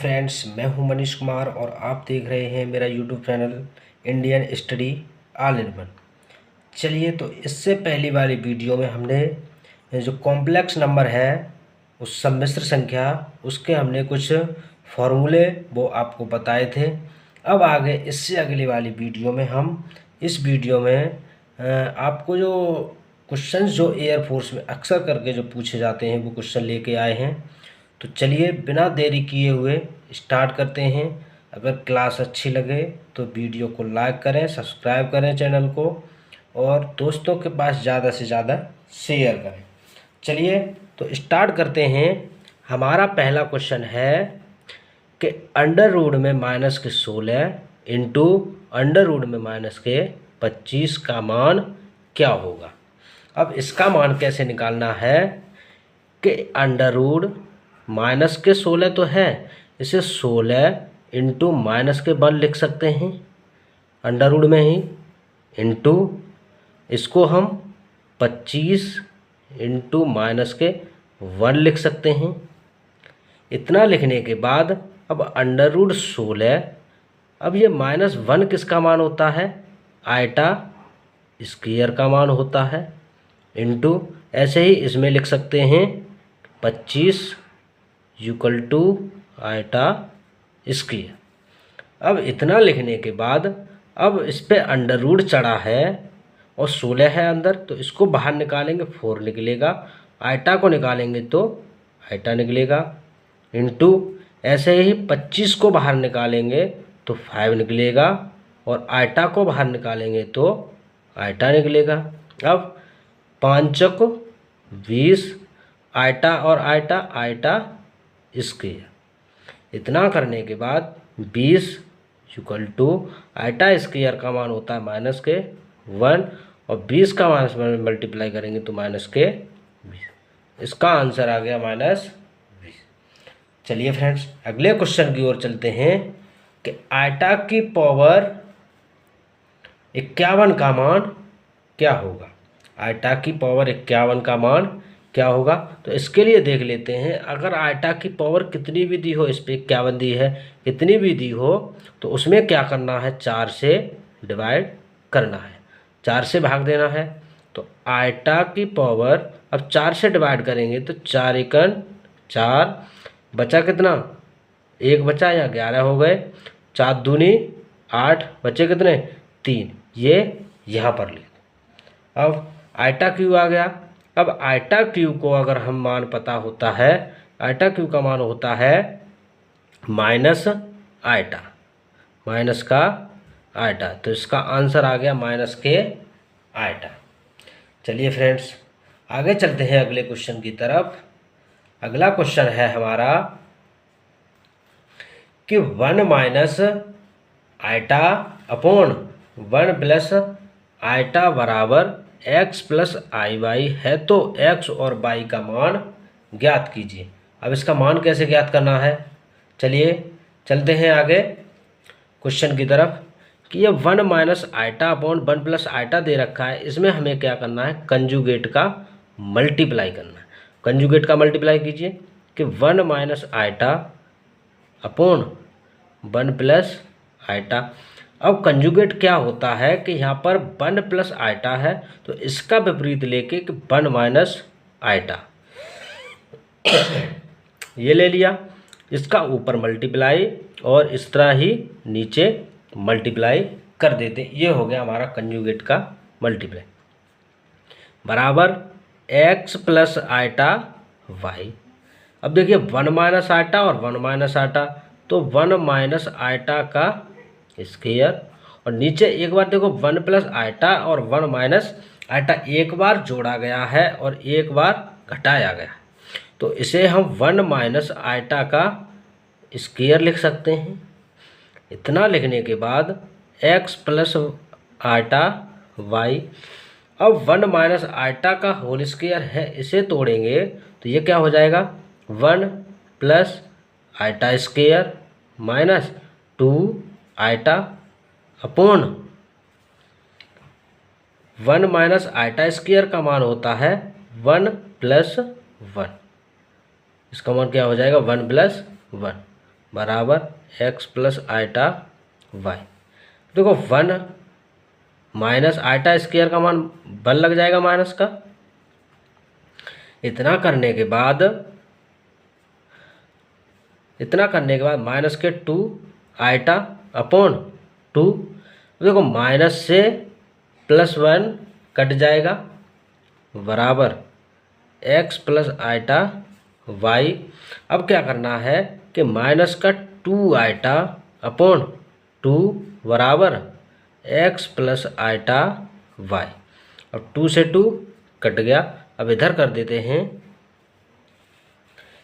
Friends, मैं हूं मनीष कुमार और आप देख रहे हैं मेरा YouTube channel Indian study all in one. चलिए, तो इससे पहली वाली वीडियो में हमने जो कॉम्प्लेक्स नंबर है उस सम्मिश्र संख्या उसके हमने कुछ फॉर्मूले वो आपको बताए थे। अब आगे इससे अगली वाली वीडियो में हम इस वीडियो में आपको जो क्वेश्चंस जो एयरफोर्स में अक्सर करके जो पूछे जाते हैं वो क्वेश्चन लेके आए हैं। तो चलिए, बिना देरी किए हुए स्टार्ट करते हैं। अगर क्लास अच्छी लगे तो वीडियो को लाइक करें, सब्सक्राइब करें चैनल को और दोस्तों के पास ज़्यादा से ज़्यादा शेयर करें। चलिए, तो स्टार्ट करते हैं। हमारा पहला क्वेश्चन है कि अंडर रूट में माइनस के 16 इंटू अंडर रूट में माइनस के 25 का मान क्या होगा। अब इसका मान कैसे निकालना है कि अंडर रूट माइनस के 16 तो है, इसे 16 इंटू माइनस के 1 लिख सकते हैं अंडर रूट में ही, इंटू इसको हम 25 इंटू माइनस के 1 लिख सकते हैं। इतना लिखने के बाद अब अंडर रूट 16, अब ये -1 किसका मान होता है, आयटा स्क्वायर का मान होता है, इंटू ऐसे ही इसमें लिख सकते हैं 25 इक्वल टू आयटा स्क्वायर। अब इतना लिखने के बाद अब इस पे अंडर रूट चढ़ा है और 16 है अंदर, तो इसको बाहर निकालेंगे 4 निकलेगा, आयटा को निकालेंगे तो आयटा निकलेगा, इंटू ऐसे ही 25 को बाहर निकालेंगे तो 5 निकलेगा और आयटा को बाहर निकालेंगे तो आयटा निकलेगा। अब 5 चौक 20, आयटा और आयटा आयटा स्क्वायर। इतना करने के बाद 20 इक्वल टू आयटा स्क्वायर का मान होता है माइनस के 1 और 20 का माइनस में मल्टीप्लाई करेंगे तो माइनस के 20। इसका आंसर आ गया -20। चलिए फ्रेंड्स, अगले क्वेश्चन की ओर चलते हैं कि आयटा की पावर 51 का मान क्या होगा। आयटा की पावर 51 का मान क्या होगा, तो इसके लिए देख लेते हैं। अगर आयटा की पावर कितनी भी दी हो, इस पर 51 दी है, कितनी भी दी हो तो उसमें क्या करना है, 4 से डिवाइड करना है, 4 से भाग देना है। तो आयटा की पावर अब 4 से डिवाइड करेंगे तो 4 एकन 4, बचा कितना, 1 बचा, या 11 हो गए, 4 दूनी 8, बचे कितने 3, ये यहाँ पर ले। अब आयटा क्यू आ गया। अब आयटा क्यू को अगर हम मान पता होता है, आयटा क्यू का मान होता है माइनस आयटा, माइनस का आयटा, तो इसका आंसर आ गया माइनस के आयटा। चलिए फ्रेंड्स, आगे चलते हैं अगले क्वेश्चन की तरफ। अगला क्वेश्चन है हमारा कि 1 minus iota upon 1 plus eta बराबर x प्लस आई वाई है, तो x और y का मान ज्ञात कीजिए। अब इसका मान कैसे ज्ञात करना है, चलिए चलते हैं आगे क्वेश्चन की तरफ। कि ये 1 minus iota upon 1 plus iota दे रखा है, इसमें हमें क्या करना है, कंजुगेट का मल्टीप्लाई करना है। कंजुगेट का मल्टीप्लाई कीजिए कि 1 minus iota upon 1 plus eta. अब कंजुगेट क्या होता है कि यहाँ पर 1 प्लस आयटा है, तो इसका विपरीत लेके कि 1 माइनस आयटा ये ले लिया, इसका ऊपर मल्टीप्लाई और इस तरह ही नीचे मल्टीप्लाई कर देते। ये हो गया हमारा कंजुगेट का मल्टीप्लाई, बराबर x प्लस आयटा वाई। अब देखिए 1 माइनस आयटा और 1 माइनस आयटा, तो 1 माइनस आयटा का स्क्वायर, और नीचे एक बार देखो 1 प्लस आयटा और 1 माइनस आयटा एक बार जोड़ा गया है और एक बार घटाया गया, तो इसे हम 1 माइनस आयटा का स्क्वायर लिख सकते हैं। इतना लिखने के बाद x प्लस आयटा वाई। अब 1 माइनस आयटा का होल स्क्वायर है, इसे तोड़ेंगे तो ये क्या हो जाएगा, 1 plus iota square minus 2 iota upon 1 minus iota square का मान होता है 1 प्लस 1, इसका मान क्या हो जाएगा, 1 प्लस 1, बराबर एक्स प्लस आइटा वाई। देखो 1 माइनस आइटा स्क्वायर का मान 1 लग जाएगा माइनस का। इतना करने के बाद माइनस के 2 आइटा अपॉन 2। देखो माइनस से +1 कट जाएगा बराबर एक्स प्लस आइटा वाई। अब क्या करना है कि माइनस का 2 आइटा अपॉन 2 बराबर एक्स प्लस आइटा वाई। अब 2 से 2 कट गया। अब इधर कर देते हैं।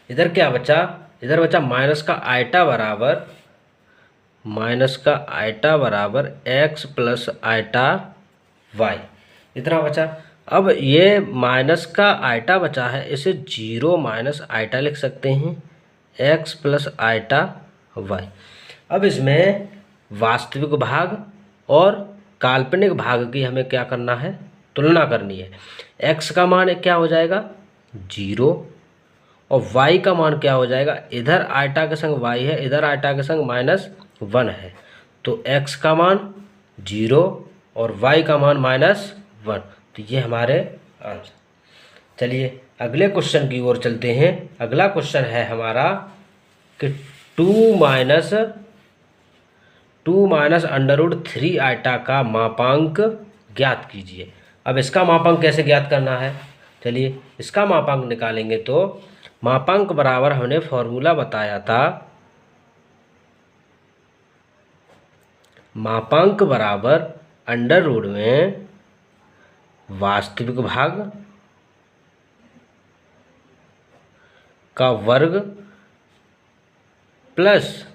इधर क्या बचा? इधर बचा माइनस का आइटा बराबर एक्स प्लस आइटा वाई। इतना बचा। अब ये माइनस का आइटा बचा है, इसे 0 माइनस आइटा लिख सकते हैं, एक्स प्लस आइटा वाई। अब इसमें वास्तविक भाग और काल्पनिक भाग की हमें क्या करना है? तुलना करनी है। एक्स का मान क्या हो जाएगा? 0 और y का मान क्या हो जाएगा? इधर आइटा के संग y है, इधर आइटा के संग -1 है, तो x का मान 0 और y का मान -1। तो ये हमारे आंसर। चलिए अगले क्वेश्चन की ओर चलते हैं। अगला क्वेश्चन है हमारा कि 2 माइनस √3 आइटा का मापांक ज्ञात कीजिए। अब इसका मापांक कैसे ज्ञात करना है? चलिए इसका मापांक निकालेंगे तो मापांक बराबर हमने फॉर्मूला बताया था, मापांक बराबर अंडर रूट में वास्तविक भाग का वर्ग प्लस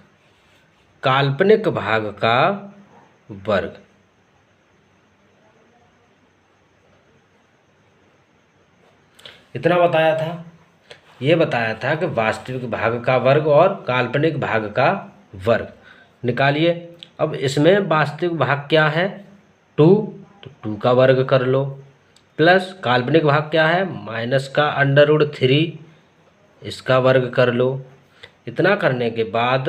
काल्पनिक भाग का वर्ग। इतना बताया था। ये बताया था कि वास्तविक भाग का वर्ग और काल्पनिक भाग का वर्ग निकालिए। अब इसमें वास्तविक भाग क्या है? 2, तो 2 का वर्ग कर लो, प्लस काल्पनिक भाग क्या है? माइनस का √3, इसका वर्ग कर लो। इतना करने के बाद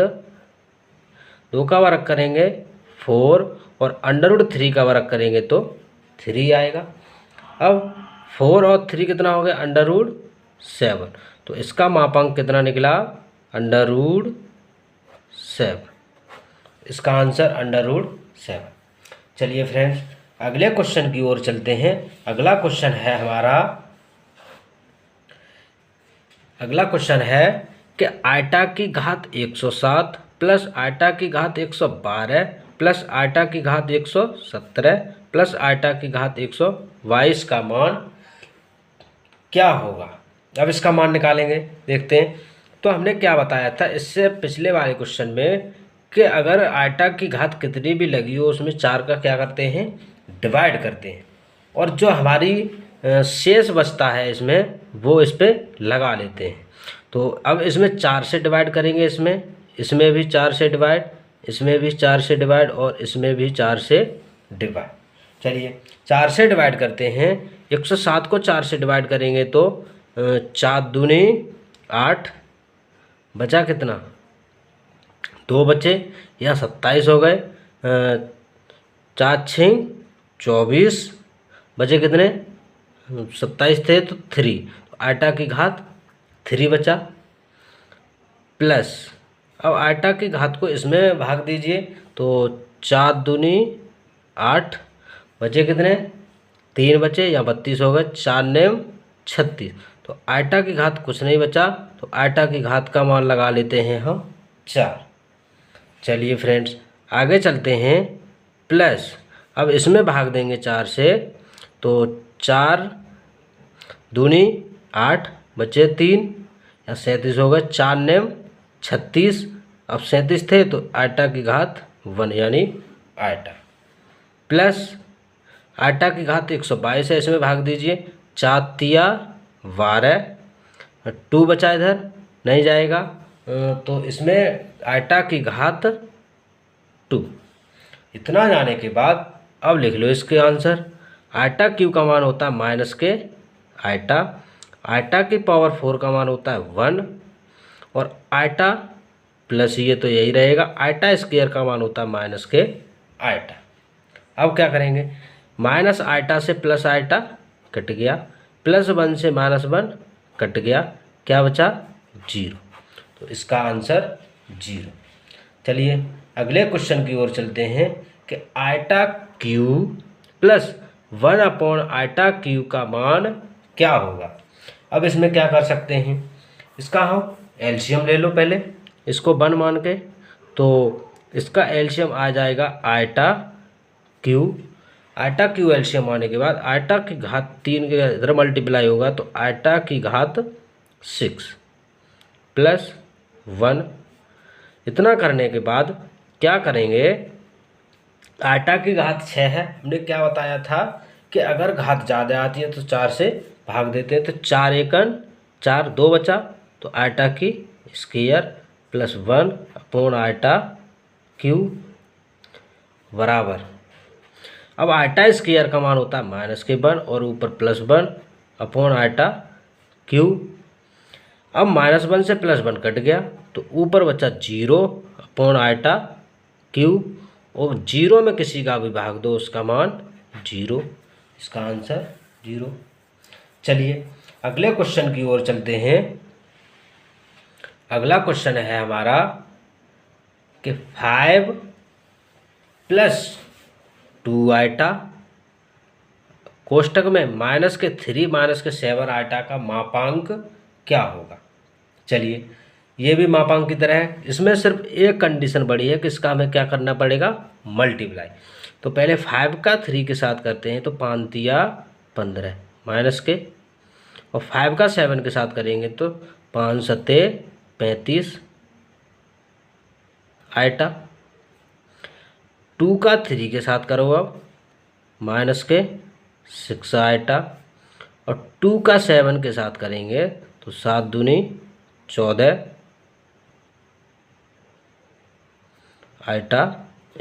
2 का वर्ग करेंगे 4 और √3 का वर्ग करेंगे तो 3 आएगा। अब 4 और 3 कितना हो गया? √7। तो इसका मापांक कितना निकला? √7। इसका आंसर √7। चलिए फ्रेंड्स अगले क्वेश्चन की ओर चलते हैं। अगला क्वेश्चन है कि आइटा की घात 107 प्लस आइटा की घात 112 प्लस आइटा की घात 117 प्लस आइटा की घात 122 का मान क्या होगा? अब इसका मान निकालेंगे। देखते हैं। तो हमने क्या बताया था इससे पिछले वाले क्वेश्चन में कि अगर आइटा की घात कितनी भी लगी हो उसमें 4 का क्या करते हैं? डिवाइड करते हैं, और जो हमारी शेष बचता है इसमें वो इस पर लगा लेते हैं। तो अब इसमें 4 से डिवाइड करेंगे, इसमें भी 4 से डिवाइड, इसमें भी 4 से डिवाइड और इसमें भी 4 से डिवाइड। चलिए 4 से डिवाइड करते हैं। 107 को 4 से डिवाइड करेंगे तो 4 दूनी 8, बचा कितना? 2 बचे, या 27 हो गए। 4 6 24, बचे कितने? 27 थे तो 3, तो आइटा की घात 3 बचा। प्लस अब आइटा की घात को इसमें भाग दीजिए तो 4 दूनी 8, बचे कितने? 3 बचे, या 32 हो गए। 4 9 36, तो आइटा की घात कुछ नहीं बचा, तो आइटा की घात का मान लगा लेते हैं हम 4। चलिए फ्रेंड्स आगे चलते हैं। प्लस अब इसमें भाग देंगे 4 से तो 4 दूनी 8, बचे 3, या 37 हो गए। 4 9 36, अब 37 थे तो आइटा की घात 1 यानी आइटा। प्लस आइटा की घात 122 है, इसमें भाग दीजिए। 4 तिया 12, 2 बचा, इधर नहीं जाएगा, तो इसमें आइटा की घात 2। इतना जाने के बाद अब लिख लो इसके आंसर। आइटा क्यूब का मान होता है माइनस के आइटा की पावर 4 का मान होता है 1, और आइटा प्लस ये तो यही रहेगा। आयटा स्क्वायर का मान होता है माइनस के आयटा। अब क्या करेंगे, माइनस आयटा से प्लस आयटा कट गया, +1 से -1 कट गया, क्या बचा 0। तो इसका आंसर 0। चलिए अगले क्वेश्चन की ओर चलते हैं कि आयटा क्यू प्लस 1/आयटा क्यू का मान क्या होगा। अब इसमें क्या कर सकते हैं, इसका हम एलसीएम ले लो पहले, इसको 1 मान के, तो इसका एलसीएम आ जाएगा आयटा क्यू एलसीएम आने के बाद आयटा की घात 3 के इधर मल्टीप्लाई होगा तो आयटा की घात 6 प्लस 1। इतना करने के बाद क्या करेंगे, आयटा की घात 6 है, हमने क्या बताया था कि अगर घात ज़्यादा आती है तो 4 से भाग देते हैं, तो 4 एकन 4, 2 बचा, तो आयटा की स्क्वायर प्लस 1/आयटा क्यू बराबर। अब आयटा स्क्वायर का मान होता है -1 और ऊपर +1/आयटा क्यू। अब -1 से +1 कट गया तो ऊपर बचा 0/आयटा क्यू, और 0 में किसी का भी भाग दो उसका मान 0। इसका आंसर 0। चलिए अगले क्वेश्चन की ओर चलते हैं। अगला क्वेश्चन है हमारा कि 5 + 2 आयटा कोष्टक में -3 -7 आयटा का मापांक क्या होगा। चलिए ये भी मापांक की तरह है, इसमें सिर्फ एक कंडीशन बड़ी है कि इसका हमें क्या करना पड़ेगा, मल्टीप्लाई। तो पहले 5 का 3 के साथ करते हैं तो 5 तिया 15 माइनस के, और 5 का 7 के साथ करेंगे तो 5 सत्ते 35 आयटा। 2 का 3 के साथ करो अब माइनस के 6 आयटा, और 2 का 7 के साथ करेंगे तो 7 दूनी 14 आयटा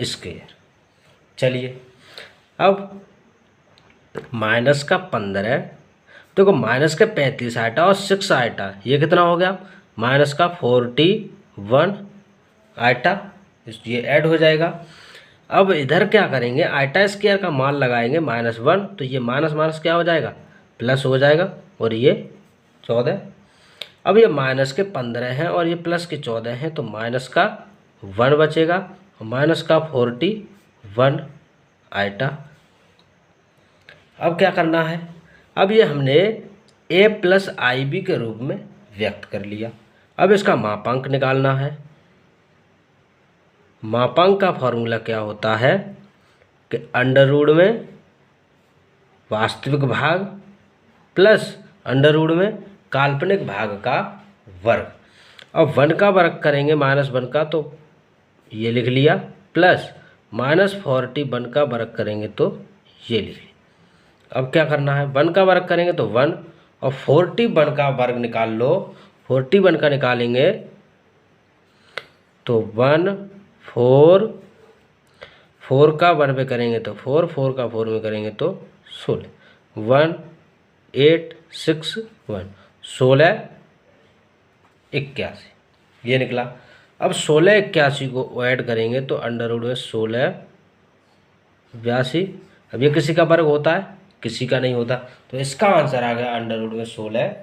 स्क्वायर। चलिए अब माइनस का 15, देखो माइनस के 35 आयटा और 6 आयटा, ये कितना हो गया, माइनस का 41 आयटा, ये ऐड हो जाएगा। अब इधर क्या करेंगे, आयटा स्क्वायर का मान लगाएंगे -1, तो ये माइनस माइनस क्या हो जाएगा, प्लस हो जाएगा, और ये 14। अब ये माइनस के 15 हैं और ये प्लस के 14 हैं, तो माइनस का 1 बचेगा और माइनस का 41 आयटा। अब क्या करना है, अब ये हमने a + IB के रूप में व्यक्त कर लिया। अब इसका मापांक निकालना है। मापांक का फॉर्मूला क्या होता है कि √ में वास्तविक भाग प्लस √ में काल्पनिक भाग का वर्ग। अब 1 का वर्ग करेंगे -1 का तो ये लिख लिया, प्लस -41 का वर्ग करेंगे तो ये लिख लिया। अब क्या करना है, 1 का वर्ग करेंगे तो 1, और 41 का वर्ग निकाल लो। 41 का निकालेंगे तो 1, 4 का 1 में करेंगे तो 4 का 4 में करेंगे तो 16, 1 8 6 1 16 81 ये निकला। अब 16 81 को ऐड करेंगे तो √ में 16 82। अब ये किसी का वर्ग होता है, किसी का नहीं होता, तो इसका आंसर आ गया √ में 16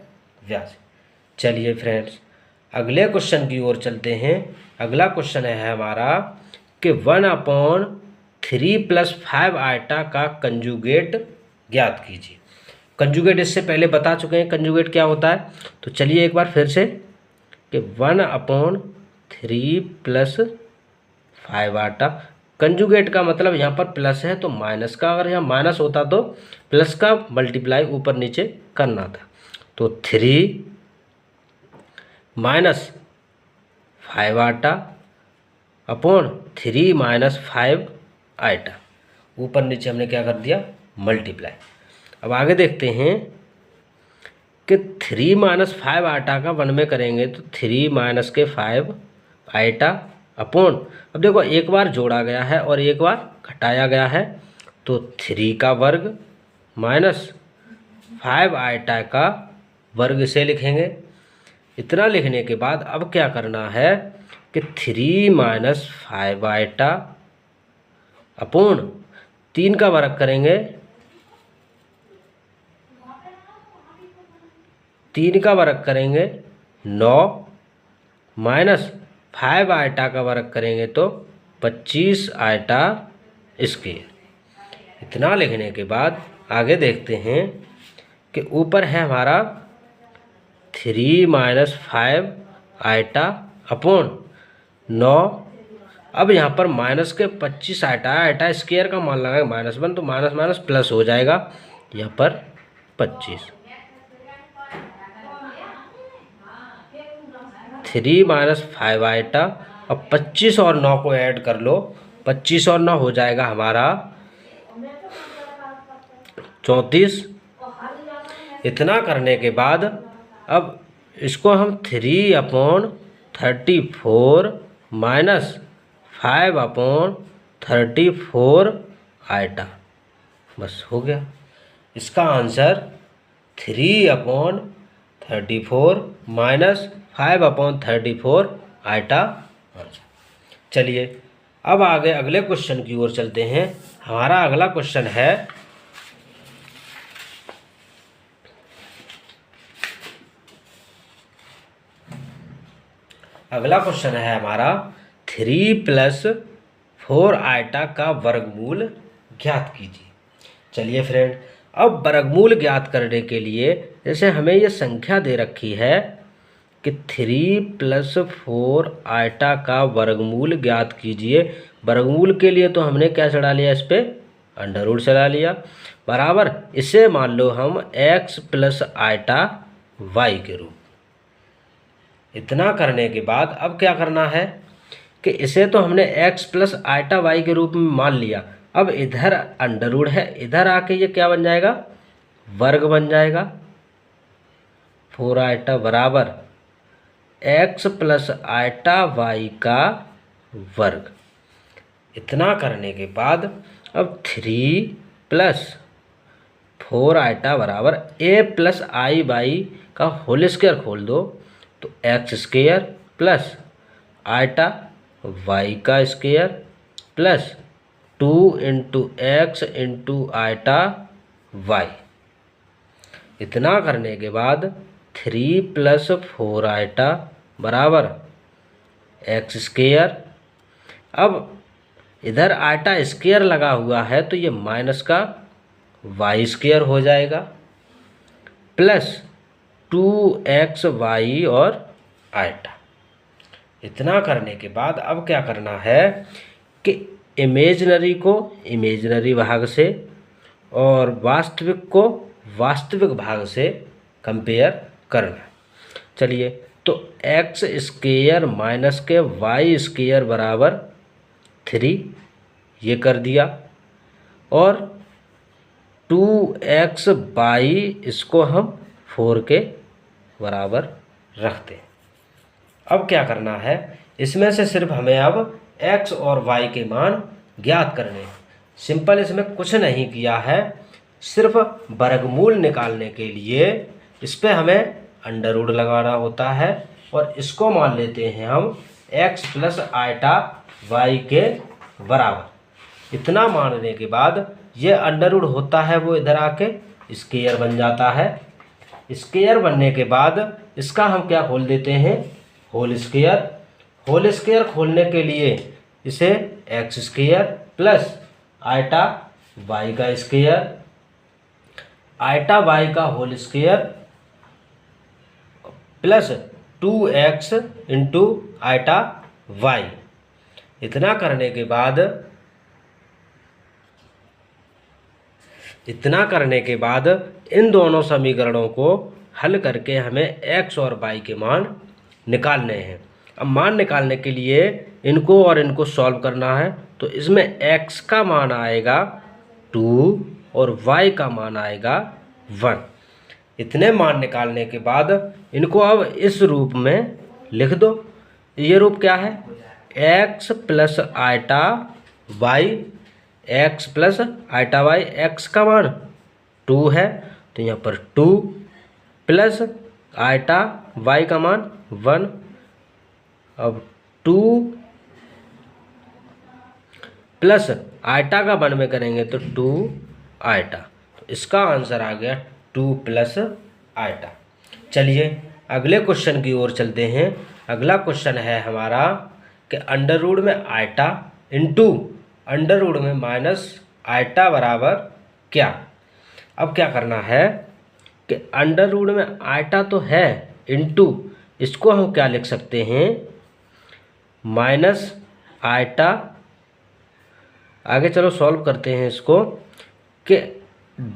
82। चलिए फ्रेंड्स अगले क्वेश्चन की ओर चलते हैं। अगला क्वेश्चन है हमारा कि 1/3 + 5 आयटा का कंजुगेट ज्ञात कीजिए। कंजुगेट इससे पहले बता चुके हैं कंजुगेट क्या होता है, तो चलिए एक बार फिर से कि 1/3 + 5 आयटा। कंजुगेट का मतलब यहाँ पर प्लस है तो माइनस का, अगर यहाँ माइनस होता तो प्लस का मल्टीप्लाई ऊपर नीचे करना था, तो 3 - 5 आयटा अपॉन 3 - 5 आयटा, ऊपर नीचे हमने क्या कर दिया, मल्टीप्लाई। अब आगे देखते हैं कि 3 - 5 आयटा का 1 में करेंगे तो 3 - के 5 आयटा अपॉन, अब देखो एक बार जोड़ा गया है और एक बार घटाया गया है, तो 3 का वर्ग -5 आयटा का वर्ग से लिखेंगे। इतना लिखने के बाद अब क्या करना है कि 3 माइनस 5 आइटा अपॉन 3 का वर्ग करेंगे, 3 का वर्ग करेंगे 9 माइनस 5 आइटा का वर्ग करेंगे तो 25 आइटा स्क्वायर। इतना लिखने के बाद आगे देखते हैं कि ऊपर है हमारा 3 माइनस 5 आइटा अपॉन 9। अब यहाँ पर माइनस के 25 आइटा, आइटा स्क्वायर का मान लगाएगा -1 तो माइनस माइनस प्लस हो जाएगा, यहाँ पर 25। 3 माइनस 5 आइटा, अब 25 और 9 को ऐड कर लो, 25 और 9 हो जाएगा हमारा 34। इतना करने के बाद अब इसको हम 3 अपॉन 34 माइनस 5 अपॉन 34 आइटा, बस हो गया। इसका answer 3 upon 34 minus 5 upon 34 iota answer. चलिए अब आगे अगले क्वेश्चन की ओर चलते हैं। हमारा अगला क्वेश्चन है हमारा 3 प्लस 4 आइटा का वर्गमूल ज्ञात कीजिए। चलिए फ्रेंड, अब वर्गमूल ज्ञात करने के लिए जैसे हमें ये संख्या दे रखी है कि 3 प्लस 4 आइटा का वर्गमूल ज्ञात कीजिए। वर्गमूल के लिए तो हमने क्या चढ़ा लिया, इस पर अंडर रूट चढ़ा लिया, बराबर इसे मान लो हम x प्लस आइटा y के रूप। इतना करने के बाद अब क्या करना है कि इसे तो हमने x प्लस आइटा y के रूप में मान लिया। अब इधर अंडर रूट है, इधर आके ये क्या बन जाएगा, वर्ग बन जाएगा। 4 आइटा बराबर x प्लस आइटा y का वर्ग। इतना करने के बाद अब 3 प्लस 4 आइटा बराबर a प्लस आई बाई का होल स्क्वायर खोल दो तो x square plus iota y का square plus 2 into x into iota y। इतना करने के बाद 3 प्लस 4 आइटा बराबर एक्स स्क्वायर। अब इधर आइटा स्क्वायर लगा हुआ है तो ये माइनस का वाई स्क्वायर हो जाएगा प्लस 2xy और आइटा। इतना करने के बाद अब क्या करना है कि इमेजनरी को इमेजनरी भाग से और वास्तविक को वास्तविक भाग से कंपेयर करना। चलिए तो एक्स स्क्वायर माइनस के वाई स्क्वायर बराबर 3 ये कर दिया और 2x बाई इसको हम 4 के बराबर रखते हैं। अब क्या करना है, इसमें से सिर्फ हमें अब x और y के मान ज्ञात करने हैं। सिंपल, इसमें कुछ नहीं किया है, सिर्फ वर्गमूल निकालने के लिए इस पर हमें अंडर रूट लगाना होता है और इसको मान लेते हैं हम x प्लस आइटा y के बराबर। इतना मानने के बाद ये अंडर रूट होता है वो इधर आके स्क्वायर बन जाता है। स्क्वायर बनने के बाद इसका हम क्या खोल देते हैं, होल स्क्वायर। होल स्क्वायर खोलने के लिए इसे x square plus iota y का स्क्वायर, आइटा वाई का whole square plus 2x into iota y. इतना करने के बाद इन दोनों समीकरणों को हल करके हमें x और y के मान निकालने हैं। अब मान निकालने के लिए इनको और इनको सॉल्व करना है तो इसमें x का मान आएगा 2 और y का मान आएगा 1। इतने मान निकालने के बाद इनको अब इस रूप में लिख दो। ये रूप क्या है, x plus iota y, x plus iota y, x का मान 2 है तो यहाँ पर 2 प्लस आइटा वाई का मान 1। अब 2 प्लस आयटा का 1 में करेंगे तो 2 आयटा। तो इसका आंसर आ गया 2 प्लस आयटा। चलिए अगले क्वेश्चन की ओर चलते हैं। अगला क्वेश्चन है हमारा कि अंडर रूट में आयटा इंटू अंडर रूट में माइनस आयटा बराबर क्या। अब क्या करना है कि अंडर रूट में आयटा तो है, इंटू इसको हम क्या लिख सकते हैं, माइनस आयटा। आगे चलो सॉल्व करते हैं इसको कि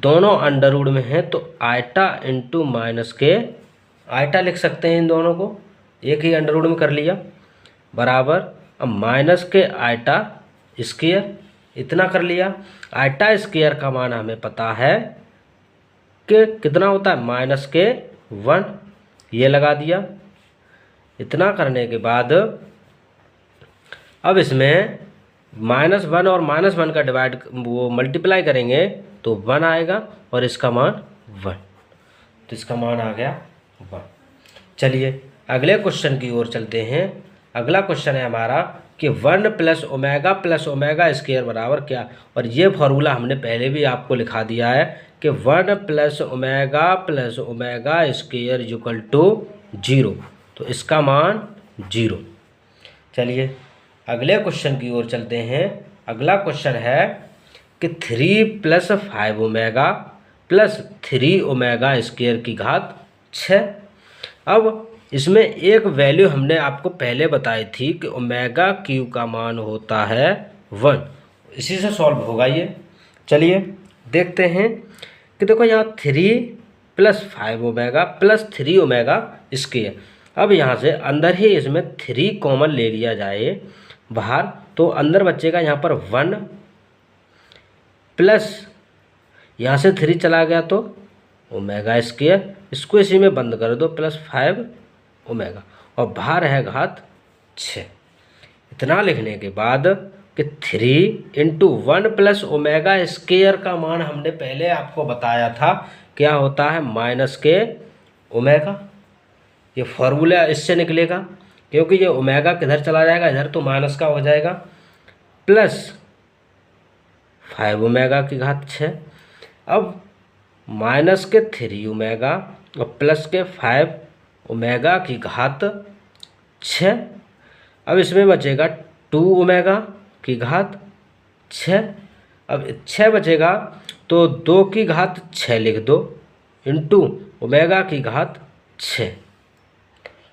दोनों अंडर रूट में है तो आयटा इंटू माइनस के आयटा लिख सकते हैं, इन दोनों को एक ही अंडर रूट में कर लिया बराबर। अब माइनस के आयटा स्क्वायर इतना कर लिया। आयटा स्क्वायर का मान हमें पता है कि कितना होता है, माइनस के 1, ये लगा दिया। इतना करने के बाद अब इसमें -1 और -1 का डिवाइड वो मल्टीप्लाई करेंगे तो 1 आएगा और इसका मान 1, तो इसका मान आ गया 1। चलिए अगले क्वेश्चन की ओर चलते हैं। अगला क्वेश्चन है हमारा कि 1 प्लस ओमेगा स्क्वायर बराबर क्या। और ये फॉर्मूला हमने पहले भी आपको लिखा दिया है कि 1 plus omega square equal to 0, तो इसका मान 0। चलिए अगले क्वेश्चन की ओर चलते हैं। अगला क्वेश्चन है कि 3 plus 5 omega plus 3 omega square की घात 6। अब इसमें एक वैल्यू हमने आपको पहले बताई थी कि ओमेगा क्यू का मान होता है 1, इसी से सॉल्व होगा ये। चलिए देखते हैं कि देखो यहाँ 3 plus 5 omega plus 3 omega square. अब यहाँ से अंदर ही इसमें 3 कॉमन ले लिया जाए बाहर, तो अंदर बचेगा यहाँ पर 1 प्लस यहाँ से 3 चला गया तो ओमेगा स्क्वायर, इसको इसी में बंद कर दो, प्लस 5 ओमेगा और बाहर है घात 6। इतना लिखने के बाद कि 3 इंटू 1 प्लस ओमेगा स्क्वायर का मान हमने पहले आपको बताया था क्या होता है, माइनस के ओमेगा। ये फॉर्मूला इससे निकलेगा क्योंकि ये ओमेगा किधर चला जाएगा, इधर तो माइनस का हो जाएगा, प्लस 5 ओमेगा की घात 6। अब माइनस के 3 ओमेगा और प्लस के 5 ओमेगा की घात 6। अब इसमें बचेगा 2 ओमेगा की घात 6। अब 6 बचेगा तो 2 की घात 6 लिख दो इंटू ओमेगा की घात 6।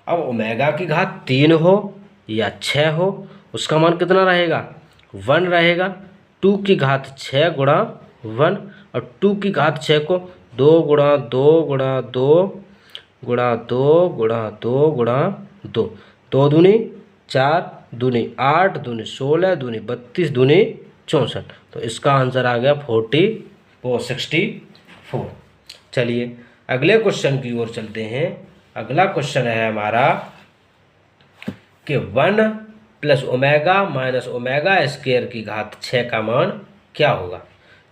अब ओमेगा की घात 3 हो या 6 हो, उसका मान कितना रहेगा, 1 रहेगा। 2 की घात 6 गुणा 1 और 2 की घात 6 को 2 गुणा 2 गुणा 2 गुणा 2 गुणा 2 गुणा 2, 2 दूनी 4, दूनी 8, दूनी 16, दूनी 32, दूनी 64, तो इसका आंसर आ गया 64। चलिए अगले क्वेश्चन की ओर चलते हैं। अगला क्वेश्चन है हमारा कि 1 plus omega minus omega square की घात 6 का मान क्या होगा।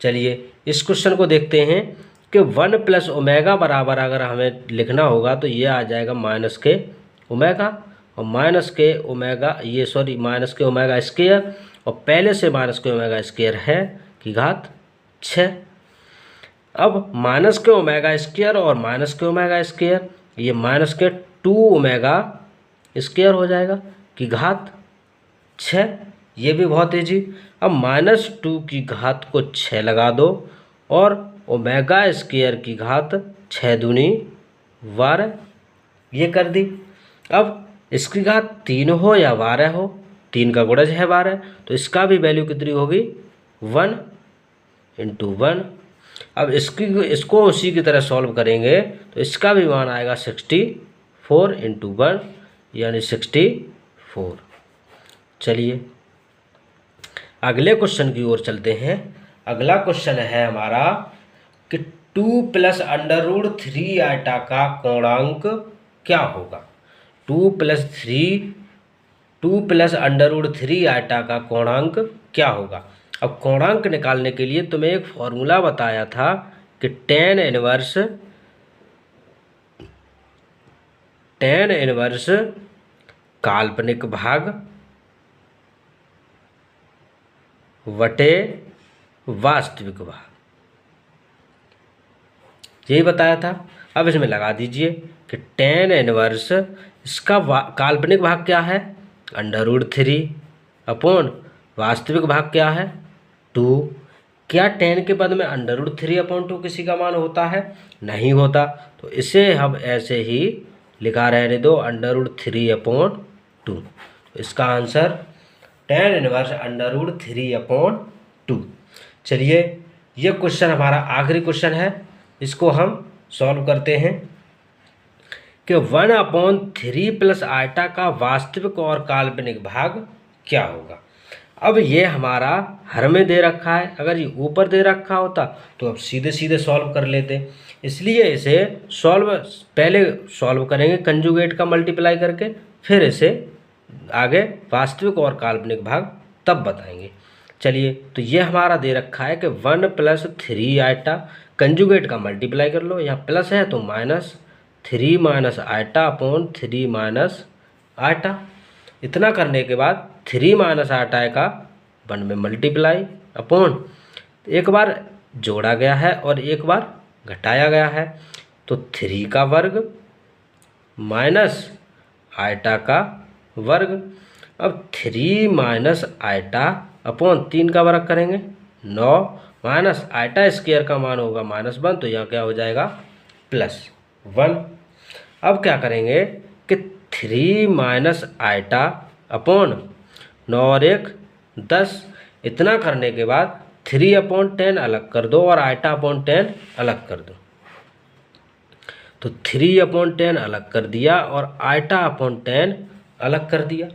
चलिए इस क्वेश्चन को देखते हैं कि 1 प्लस ओमेगा बराबर अगर हमें लिखना होगा तो ये आ जाएगा माइनस के ओमेगा और माइनस के ओमेगा, ये सॉरी माइनस के ओमेगा स्क्वायर और पहले से माइनस के ओमेगा स्क्वायर है की घात 6। अब माइनस के ओमेगा स्क्वायर और माइनस के ओमेगा स्क्वायर, ये माइनस के 2 ओमेगा स्क्वायर हो जाएगा की घात 6। ये भी बहुत ईजी। अब -2 की घात को 6 लगा दो और ओमेगा स्क्वायर की घात 6 दूनी 12, ये कर दी। अब इसकी घात 3 हो या 12 हो, 3 का गुणज है 12, तो इसका भी वैल्यू कितनी होगी, 1 इंटू 1। अब इसको उसी की तरह सॉल्व करेंगे तो इसका भी मान आएगा 64 इंटू 1 यानी 64। चलिए अगले क्वेश्चन की ओर चलते हैं। अगला क्वेश्चन है हमारा कि 2 प्लस अंडर रूट 3 आयटा का कोणांक क्या होगा। 2 प्लस अंडर रूट 3 आयटा का कोणांक क्या होगा। अब कोणांक निकालने के लिए तुम्हें एक फॉर्मूला बताया था कि tan इनवर्स काल्पनिक भाग बटे वास्तविक भाग, यही बताया था। अब इसमें लगा दीजिए कि tan इनवर्स इसका काल्पनिक भाग क्या है, √3 अपॉन वास्तविक भाग क्या है 2। क्या tan के पद में √3/2 किसी का मान होता है, नहीं होता, तो इसे हम ऐसे ही लिखा रहने दो √3/2। तो इसका आंसर tan इनवर्स √3/2। चलिए ये क्वेश्चन हमारा आखिरी क्वेश्चन है, इसको हम सॉल्व करते हैं कि 1/3 प्लस आयटा का वास्तविक और काल्पनिक भाग क्या होगा। अब ये हमारा हर में दे रखा है, अगर ये ऊपर दे रखा होता तो अब सीधे सीधे सॉल्व कर लेते, इसलिए इसे पहले सॉल्व करेंगे कंजुगेट का मल्टीप्लाई करके, फिर इसे आगे वास्तविक और काल्पनिक भाग तब बताएंगे। चलिए तो ये हमारा दे रखा है कि 1 + 3 आयटा, कंजुगेट का मल्टीप्लाई कर लो, यहाँ प्लस है तो -3 - आयटा अपॉन 3 - आयटा। इतना करने के बाद 3 - आयटा का 1 में मल्टीप्लाई अपॉन, एक बार जोड़ा गया है और एक बार घटाया गया है, तो 3 का वर्ग माइनस आयटा का वर्ग। अब 3 - आयटा अपॉन 3 का वर्ग करेंगे 9 माइनस आयटा स्क्वायर का मान होगा -1, तो यहाँ क्या हो जाएगा +1। अब क्या करेंगे कि 3 - आयटा अपॉन 9 और 1 10। इतना करने के बाद 3/10 अलग कर दो और आयटा/10 अलग कर दो, तो 3/10 अलग कर दिया और आयटा/10 अलग कर दिया।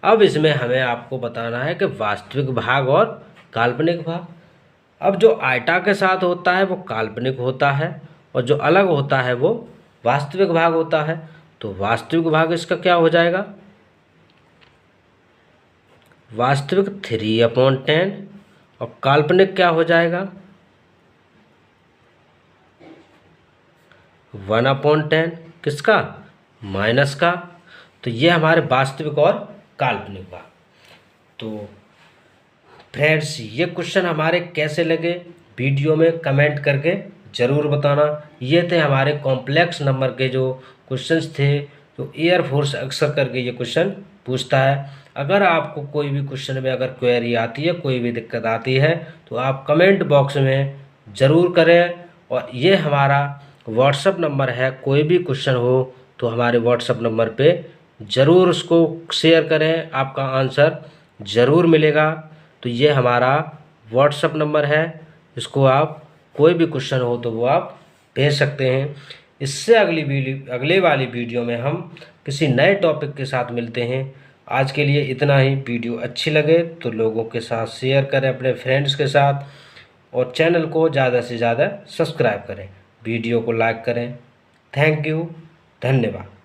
अब इसमें हमें आपको बताना है कि वास्तविक भाग और काल्पनिक भाग। अब जो आयटा के साथ होता है वो काल्पनिक होता है और जो अलग होता है वो वास्तविक भाग होता है, तो वास्तविक भाग इसका क्या हो जाएगा, वास्तविक 3/10 और काल्पनिक क्या हो जाएगा 1/10, किसका, माइनस का। तो ये हमारे वास्तविक और काल्पनिक भाग। तो फ्रेंड्स ये क्वेश्चन हमारे कैसे लगे वीडियो में कमेंट करके ज़रूर बताना। ये थे हमारे कॉम्प्लेक्स नंबर के जो क्वेश्चंस थे, तो एयरफोर्स अक्सर करके ये क्वेश्चन पूछता है। अगर आपको कोई भी क्वेश्चन में अगर क्वेरी आती है, कोई भी दिक्कत आती है, तो आप कमेंट बॉक्स में ज़रूर करें। और ये हमारा व्हाट्सअप नंबर है, कोई भी क्वेश्चन हो तो हमारे व्हाट्सअप नंबर पे ज़रूर उसको शेयर करें, आपका आंसर ज़रूर मिलेगा। तो ये हमारा व्हाट्सअप नंबर है, इसको आप कोई भी क्वेश्चन हो तो वो आप भेज सकते हैं। इससे अगले वाली वीडियो में हम किसी नए टॉपिक के साथ मिलते हैं। आज के लिए इतना ही। वीडियो अच्छी लगे तो लोगों के साथ शेयर करें, अपने फ्रेंड्स के साथ, और चैनल को ज़्यादा से ज़्यादा सब्सक्राइब करें, वीडियो को लाइक करें। थैंक यू, धन्यवाद।